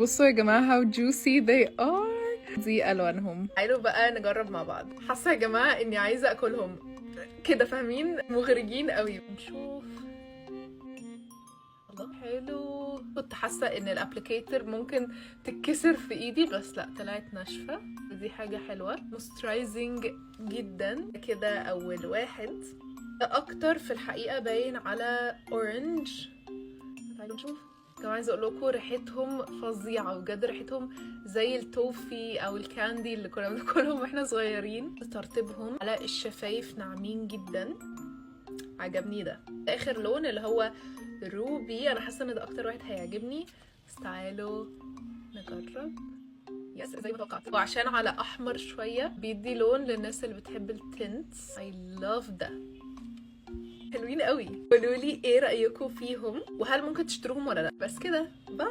بصوا يا جماعة how juicy they are. دي ألوانهم. تعالوا بقى نجرب مع بعض. حاسة يا جماعة إني عايزة أكلهم كده، فاهمين؟ مغرجين قوي. نشوف. الله حلو. كنت حاسة إن الابليكيتر ممكن تتكسر في إيدي، بس لأ طلعت ناشفة. دي حاجة حلوة. موسترايزنج جدا كده. أول واحد ده أكتر في الحقيقة باين على أورنج. تعالوا نشوف. كمان عايزه اقول لكم ريحتهم فظيعه بجد، ريحتهم زي التوفي او الكاندي اللي كنا بناكلهم واحنا صغيرين. ترتيبهم على الشفايف ناعمين جدا، عجبني ده. اخر لون اللي هو روبي، انا حاسه ان ده اكتر واحد هيعجبني. بس تعالوا نجرب. يس زي ما توقعت، وعشان على احمر شويه بيدي لون للناس اللي بتحب التنتس. I love ده. حلوين قوي. قولوا لي ايه رايكم فيهم، وهل ممكن تشتروهم ولا لا. بس كده، باي.